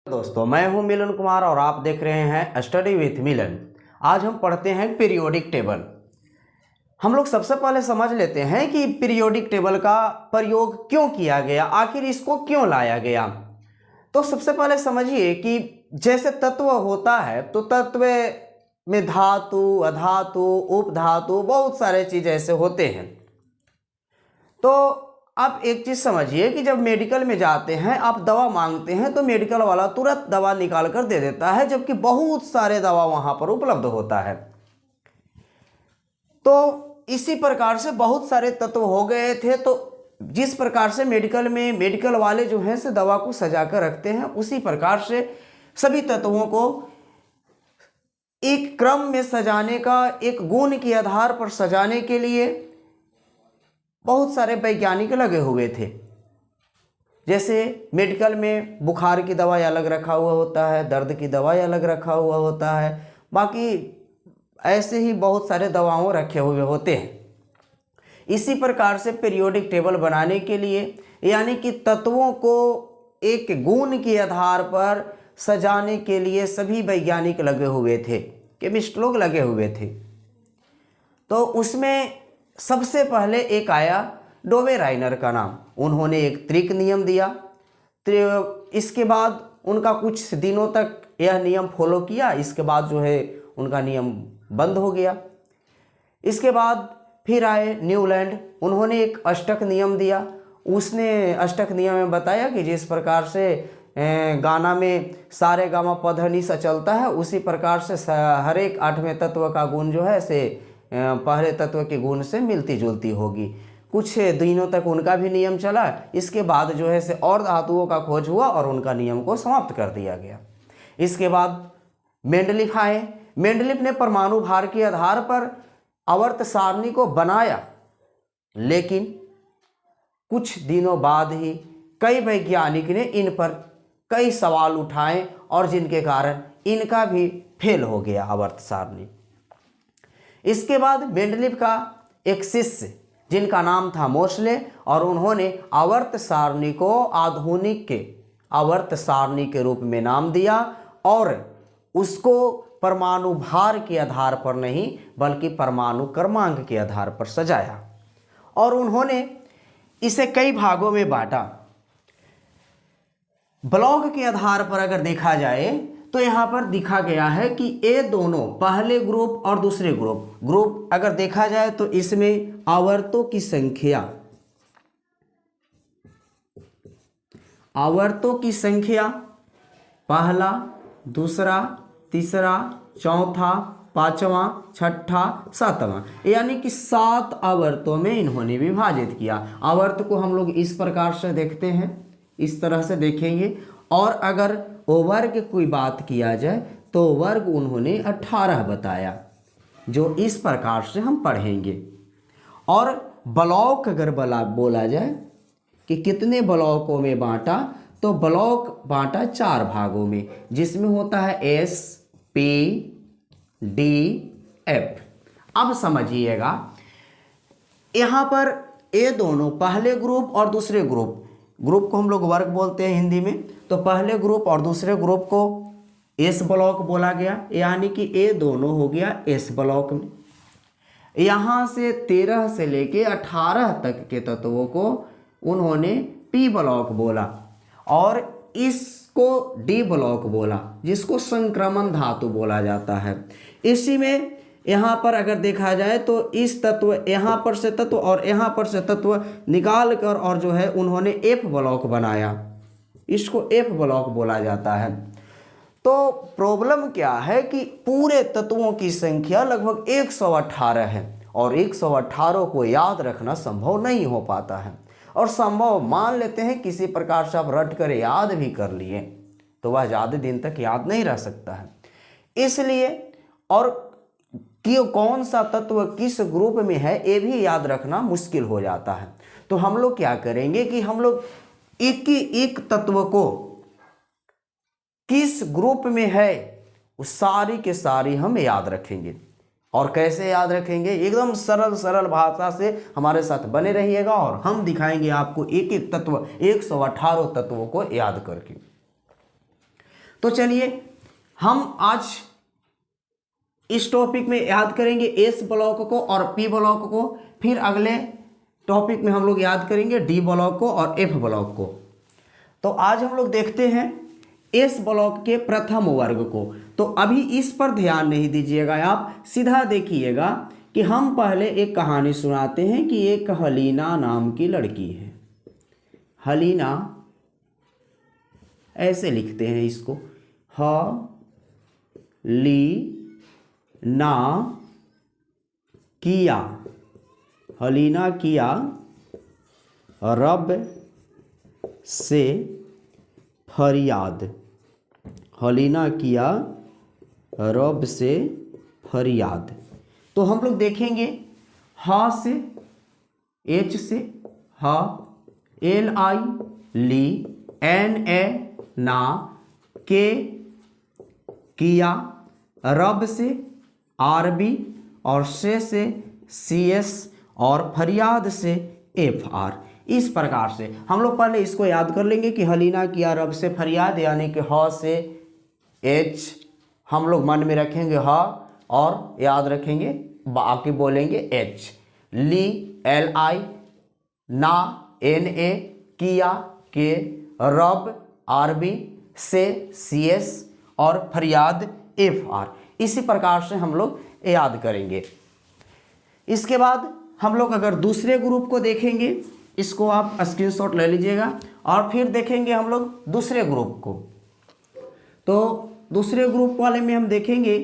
दोस्तों, मैं हूं मिलन कुमार और आप देख रहे हैं स्टडी विथ मिलन। आज हम पढ़ते हैं पीरियोडिक टेबल। हम लोग सबसे पहले समझ लेते हैं कि पीरियोडिक टेबल का प्रयोग क्यों किया गया, आखिर इसको क्यों लाया गया। तो सबसे पहले समझिए कि जैसे तत्व होता है तो तत्व में धातु, अधातु, उपधातु, बहुत सारे चीज़ ऐसे होते हैं। तो आप एक चीज़ समझिए कि जब मेडिकल में जाते हैं, आप दवा मांगते हैं तो मेडिकल वाला तुरंत दवा निकाल कर दे देता है, जबकि बहुत सारे दवा वहाँ पर उपलब्ध होता है। तो इसी प्रकार से बहुत सारे तत्व हो गए थे। तो जिस प्रकार से मेडिकल में मेडिकल वाले जो हैं से दवा को सजा कर रखते हैं, उसी प्रकार से सभी तत्वों को एक क्रम में सजाने का, एक गुण के आधार पर सजाने के लिए बहुत सारे वैज्ञानिक लगे हुए थे। जैसे मेडिकल में बुखार की दवाई अलग रखा हुआ होता है, दर्द की दवाई अलग रखा हुआ होता है, बाकी ऐसे ही बहुत सारे दवाओं रखे हुए होते हैं। इसी प्रकार से पीरियोडिक टेबल बनाने के लिए, यानी कि तत्वों को एक गुण के आधार पर सजाने के लिए सभी वैज्ञानिक लगे हुए थे, केमिस्ट लोग लगे हुए थे। तो उसमें सबसे पहले एक आया डोबेराइनर का नाम। उन्होंने एक त्रिक नियम दिया। इसके बाद उनका कुछ दिनों तक यह नियम फॉलो किया, इसके बाद जो है उनका नियम बंद हो गया। इसके बाद फिर आए न्यूलैंड, उन्होंने एक अष्टक नियम दिया। उसने अष्टक नियम में बताया कि जिस प्रकार से गाना में सारे गामा पधनी सा चलता है, उसी प्रकार से हर एक आठवें तत्व का गुण जो है से पहले तत्व के गुण से मिलती जुलती होगी। कुछ दिनों तक उनका भी नियम चला। इसके बाद जो है से और धातुओं का खोज हुआ और उनका नियम को समाप्त कर दिया गया। इसके बाद मेंडलीफ आए। मेंडलीफ ने परमाणु भार के आधार पर आवर्त सारणी को बनाया, लेकिन कुछ दिनों बाद ही कई वैज्ञानिक ने इन पर कई सवाल उठाए और जिनके कारण इनका भी फेल हो गया आवर्त सारणी। इसके बाद मेंडलीफ का एक शिष्य जिनका नाम था मोसले, और उन्होंने आवर्त सारणी को आधुनिक के आवर्त सारणी के रूप में नाम दिया और उसको परमाणु भार के आधार पर नहीं बल्कि परमाणु क्रमांक के आधार पर सजाया और उन्होंने इसे कई भागों में बांटा। ब्लॉक के आधार पर अगर देखा जाए तो यहाँ पर दिखा गया है कि ये दोनों पहले ग्रुप और दूसरे ग्रुप अगर देखा जाए तो इसमें आवर्तों की संख्या पहला, दूसरा, तीसरा, चौथा, पांचवा, छठा, सातवां, यानी कि 7 आवर्तों में इन्होंने विभाजित किया। आवर्त को हम लोग इस प्रकार से देखते हैं, इस तरह से देखेंगे। और अगर वर्ग कोई बात किया जाए तो वर्ग उन्होंने 18 बताया, जो इस प्रकार से हम पढ़ेंगे। और ब्लॉक अगर बोला जाए कि कितने ब्लॉकों में बांटा, तो ब्लॉक बांटा 4 भागों में, जिसमें होता है S, P, D, F। अब समझिएगा, यहाँ पर ये दोनों पहले ग्रुप और दूसरे ग्रुप को हम लोग वर्ग बोलते हैं हिंदी में। तो पहले ग्रुप और दूसरे ग्रुप को एस ब्लॉक बोला गया, यानी कि ये दोनों हो गया एस ब्लॉक में। यहाँ से 13 से लेके 18 तक के तत्वों को उन्होंने पी ब्लॉक बोला और इसको डी ब्लॉक बोला, जिसको संक्रमण धातु बोला जाता है। इसी में यहाँ पर अगर देखा जाए तो इस तत्व यहाँ पर से तत्व और यहाँ पर से तत्व निकाल कर और जो है उन्होंने एफ ब्लॉक बनाया, इसको एफ ब्लॉक बोला जाता है। तो प्रॉब्लम क्या है कि पूरे तत्वों की संख्या लगभग 118 है और 118 को याद रखना संभव नहीं हो पाता है। और संभव मान लेते हैं किसी प्रकार से आप रट कर याद भी कर लिए तो वह ज़्यादा दिन तक याद नहीं रह सकता है। इसलिए और कि कौन सा तत्व किस ग्रुप में है ये भी याद रखना मुश्किल हो जाता है। तो हम लोग क्या करेंगे कि हम लोग एक तत्व को किस ग्रुप में है उस सारी के सारी हम याद रखेंगे। और कैसे याद रखेंगे, एकदम सरल भाषा से हमारे साथ बने रहिएगा और हम दिखाएंगे आपको एक एक तत्व 118 तत्वों को याद करके। तो चलिए हम आज इस टॉपिक में याद करेंगे एस ब्लॉक को और पी ब्लॉक को, फिर अगले टॉपिक में हम लोग याद करेंगे डी ब्लॉक को और एफ ब्लॉक को। तो आज हम लोग देखते हैं एस ब्लॉक के प्रथम वर्ग को। तो अभी इस पर ध्यान नहीं दीजिएगा, आप सीधा देखिएगा कि हम पहले एक कहानी सुनाते हैं कि एक हलीना नाम की लड़की है। हलीना ऐसे लिखते हैं इसको, ह ली ना किया, हलीना किया रब से फरियाद, हलीना किया रब से फरियाद। तो हम लोग देखेंगे हा से, एच से हा, L I Lee, N A ना, के किया, रब से आर बी, और से सी एस, और फरियाद से एफ आर। इस प्रकार से हम लोग पहले इसको याद कर लेंगे कि हलीना किया रब से फरियाद, यानी कि ह से एच हम लोग मन में रखेंगे ह और याद रखेंगे, बाकी बोलेंगे एच। ली एल आई, ना एन ए, किया के, रब आर बी, से सी एस, और फरियाद एफ आर। इसी प्रकार से हम लोग याद करेंगे। इसके बाद हम लोग अगर दूसरे ग्रुप को देखेंगे, इसको आप स्क्रीनशॉट ले लीजिएगा, और फिर देखेंगे हम लोग दूसरे ग्रुप को। तो दूसरे ग्रुप वाले में हम देखेंगे,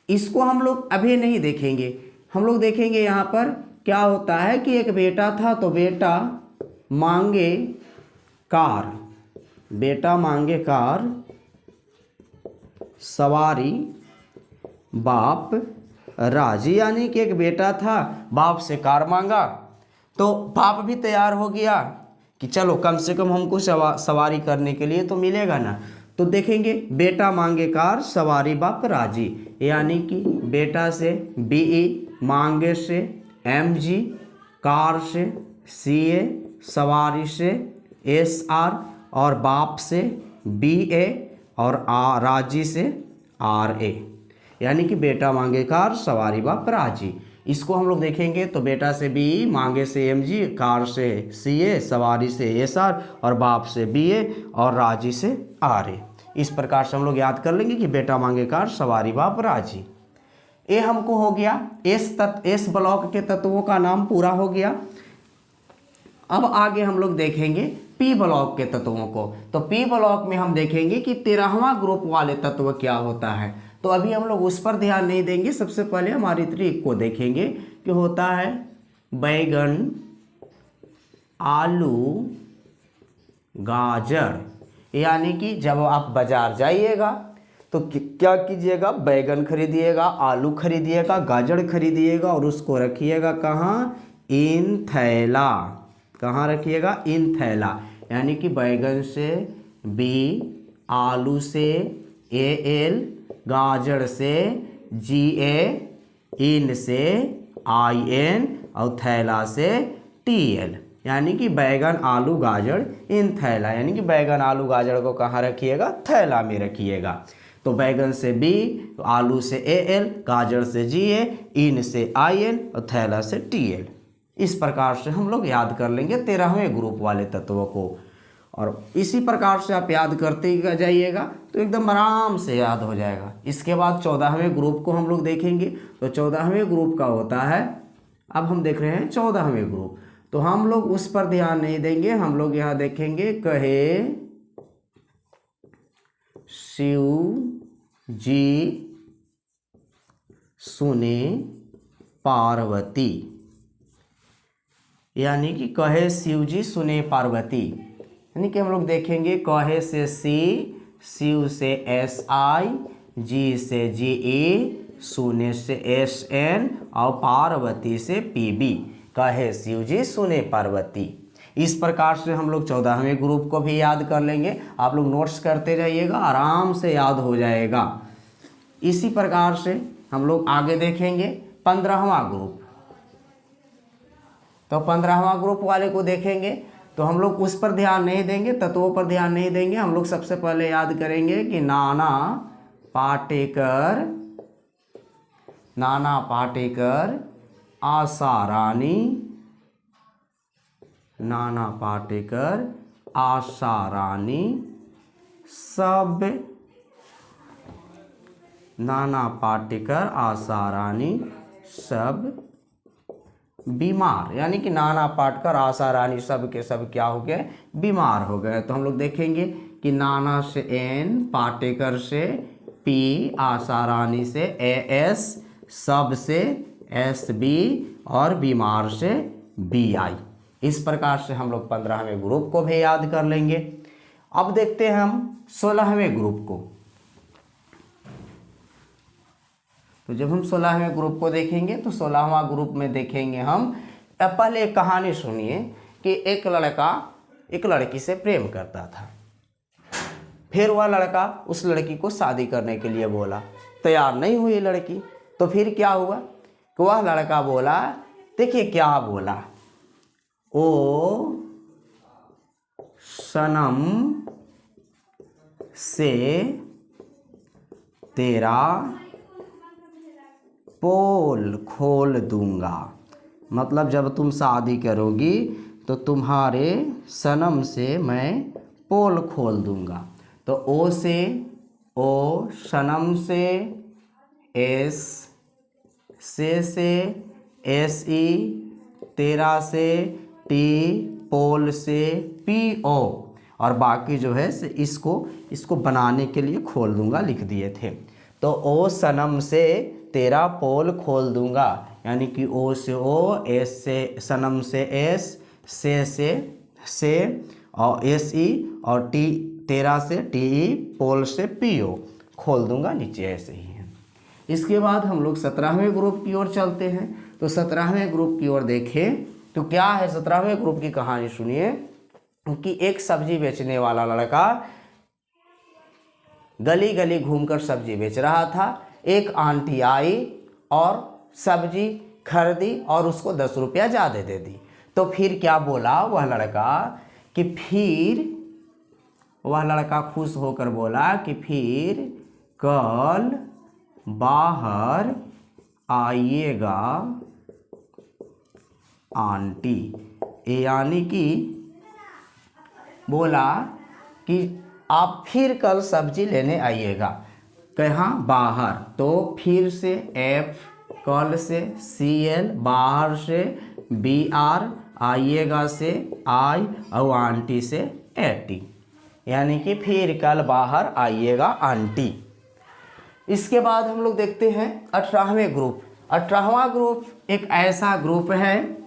इसको हम लोग अभी नहीं देखेंगे, हम लोग देखेंगे यहाँ पर क्या होता है कि एक बेटा था, तो बेटा मांगे कार, बेटा मांगे कार सवारी बाप राजी, यानी कि एक बेटा था, बाप से कार मांगा, तो बाप भी तैयार हो गया कि चलो कम से कम हमको सवारी करने के लिए तो मिलेगा ना। तो देखेंगे बेटा मांगे कार सवारी बाप राजी, यानी कि बेटा से बी ई, मांगे से एम जी, कार से सी ए, सवारी से एस आर, और बाप से बी ए, और राजी से आर ए, यानी कि बेटा मांगे कार सवारी बाप राजी। इसको हम लोग देखेंगे तो बेटा से बी, मांगे से एम जी, कार से सी ए, सवारी से एस आर, और बाप से बी ए, और राजी से आर ए। इस प्रकार से हम लोग याद कर लेंगे कि बेटा मांगे कार सवारी बाप राजी। ये हमको हो गया एस ब्लॉक के तत्वों का नाम पूरा हो गया। अब आगे हम लोग देखेंगे पी ब्लॉक के तत्वों को। तो पी ब्लॉक में हम देखेंगे कि 13वां ग्रुप वाले तत्व क्या होता है। तो अभी हम लोग उस पर ध्यान नहीं देंगे, सबसे पहले हमारी ट्रिक को देखेंगे कि होता है बैगन, आलू, गाजर। यानी कि जब आप बाजार जाइएगा तो क्या कीजिएगा, बैगन खरीदिएगा, आलू खरीदिएगा, गाजर खरीदिएगा, और उसको रखिएगा कहाँ, इन थैला। कहाँ रखिएगा, इन थैला। यानी कि बैगन से बी, आलू से ए एल, गाजर से जी ए, इन से आई एन, और थैला से टी एल। यानी कि बैगन, आलू, गाजर, इन थैला। यानी कि बैगन, आलू, गाजर को कहाँ रखिएगा, थैला में रखिएगा। तो बैगन से बी, आलू से ए एल, गाजर से जी ए, इन से आई एन, और थैला से टी एल। इस प्रकार से हम लोग याद कर लेंगे 13वें ग्रुप वाले तत्वों को। और इसी प्रकार से आप याद करते जाइएगा तो एकदम आराम से याद हो जाएगा। इसके बाद 14वें ग्रुप को हम लोग देखेंगे। तो 14वें ग्रुप का होता है, अब हम देख रहे हैं 14वें ग्रुप, तो हम लोग उस पर ध्यान नहीं देंगे। हम लोग यहाँ देखेंगे कहे शिव जी सुने पार्वती, यानी कि कहे शिव जी सुने पार्वती। यानी कि हम लोग देखेंगे कहे से सी, शिव से एस आई, जी से जी ए, सुने से एस एन, और पार्वती से पी बी। कहे शिव जी सुने पार्वती। इस प्रकार से हम लोग 14वें ग्रुप को भी याद कर लेंगे। आप लोग नोट्स करते जाइएगा, आराम से याद हो जाएगा। इसी प्रकार से हम लोग आगे देखेंगे 15वां ग्रुप। तो 15वां ग्रुप वाले को देखेंगे तो हम लोग उस पर ध्यान नहीं देंगे, तत्वों पर ध्यान नहीं देंगे। हम लोग सबसे पहले याद करेंगे कि नाना पाटेकर, आशा रानी, नाना पाटेकर, आशा रानी सब, नाना पाटेकर, आशा रानी सब बीमार, यानी कि नाना पाटेकर, आशा रानी सब के सब क्या हो गए, बीमार हो गए। तो हम लोग देखेंगे कि नाना से एन, पाटेकर से पी, आशा रानी से एएस, सब से एस बी और बीमार से बी आई। इस प्रकार से हम लोग 15वें ग्रुप को भी याद कर लेंगे। अब देखते हैं हम 16वें ग्रुप को। तो जब हम 16वें ग्रुप को देखेंगे तो 16वां ग्रुप में देखेंगे हम, पहले एक कहानी सुनिए कि एक लड़का एक लड़की से प्रेम करता था। फिर वह लड़का उस लड़की को शादी करने के लिए बोला, तैयार नहीं हुई लड़की। तो फिर क्या हुआ कि वह लड़का बोला, देखिए क्या बोला, ओ सनम से तेरा पोल खोल दूंगा। मतलब जब तुम शादी करोगी तो तुम्हारे सनम से मैं पोल खोल दूंगा। तो ओ से ओ, सनम से एस, से एस ई, तेरा से टी, पोल से पी ओ, और बाकी जो है से इसको बनाने के लिए खोल दूंगा लिख दिए थे। तो ओ सनम से तेरा पोल खोल दूंगा, यानी कि ओ से ओ, एस से सनम से एस, से और एस ई, और टी तेरा से टी ई, पोल से पी ओ, खोल दूंगा नीचे ऐसे ही है। इसके बाद हम लोग 17वें ग्रुप की ओर चलते हैं। तो 17वें ग्रुप की ओर देखें तो क्या है, 17वें ग्रुप की कहानी सुनिए कि एक सब्जी बेचने वाला लड़का गली गली घूमकर सब्जी बेच रहा था। एक आंटी आई और सब्जी खरीदी और उसको 10 रुपया ज़्यादा दे दी। तो फिर क्या बोला वह लड़का कि फिर वह लड़का खुश होकर बोला कि फिर कल बाहर आइएगा आंटी, यानी कि बोला कि आप फिर कल सब्जी लेने आइएगा। कहाँ, बाहर। तो फिर से एफ, कल से सी एल, बाहर से बी आर, आइएगा से आई और आंटी से एटी, यानी कि फिर कल बाहर आइएगा आंटी। इसके बाद हम लोग देखते हैं 18वें ग्रुप। 18वां ग्रुप एक ऐसा ग्रुप है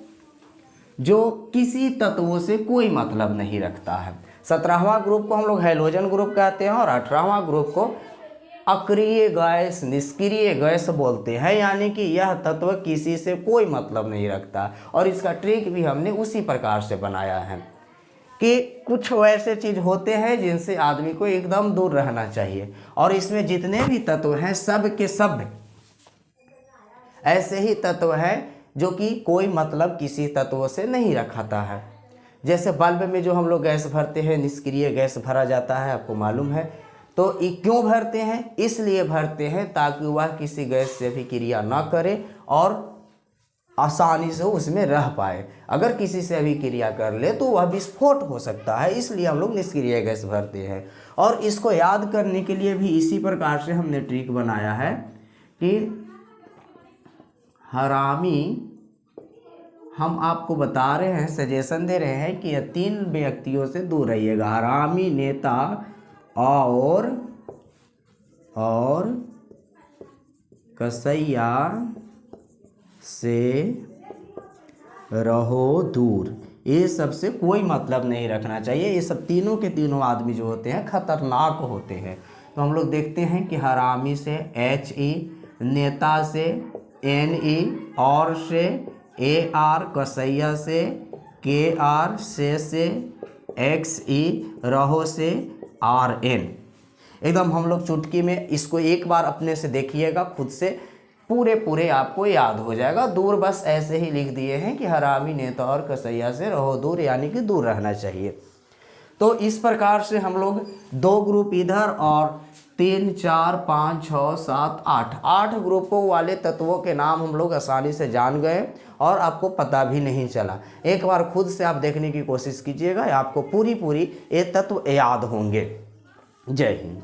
जो किसी तत्वों से कोई मतलब नहीं रखता है। 17वां ग्रुप को हम लोग हैलोजन ग्रुप कहते हैं और 18वां ग्रुप को अक्रिय गैस, निष्क्रिय गैस बोलते हैं, यानी कि यह तत्व किसी से कोई मतलब नहीं रखता। और इसका ट्रिक भी हमने उसी प्रकार से बनाया है कि कुछ वैसे चीज़ होते हैं जिनसे आदमी को एकदम दूर रहना चाहिए, और इसमें जितने भी तत्व हैं सब के सब ऐसे ही तत्व हैं जो कि कोई मतलब किसी तत्व से नहीं रखाता है। जैसे बल्ब में जो हम लोग गैस भरते हैं, निष्क्रिय गैस भरा जाता है, आपको मालूम है। तो क्यों भरते हैं? इसलिए भरते हैं ताकि वह किसी गैस से भी क्रिया ना करे और आसानी से उसमें रह पाए। अगर किसी से अभी क्रिया कर ले तो वह विस्फोट हो सकता है, इसलिए हम लोग निष्क्रिय गैस भरते हैं। और इसको याद करने के लिए भी इसी प्रकार से हमने ट्रिक बनाया है कि हरामी, हम आपको बता रहे हैं, सजेशन दे रहे हैं कि यह 3 व्यक्तियों से दूर रहिएगा। हरामी, नेता और कसैया से रहो दूर। ये सबसे कोई मतलब नहीं रखना चाहिए। ये सब तीनों के तीनों आदमी जो होते हैं खतरनाक होते हैं। तो हम लोग देखते हैं कि हरामी से HE, नेता से NE, और से AR, कसैया से KR, से XE, रहो से RN। एकदम हम लोग चुटकी में इसको एक बार अपने से देखिएगा खुद से पूरे पूरे आपको याद हो जाएगा। दूर बस ऐसे ही लिख दिए हैं कि हरामी नेता और कसैया से रहो दूर, यानी कि दूर रहना चाहिए। तो इस प्रकार से हम लोग 2 ग्रुप इधर और 3 4 5 6 7 8 ग्रुपों वाले तत्वों के नाम हम लोग आसानी से जान गए और आपको पता भी नहीं चला। एक बार खुद से आप देखने की कोशिश कीजिएगा, आपको पूरी ये तत्व याद होंगे। जय हिंद।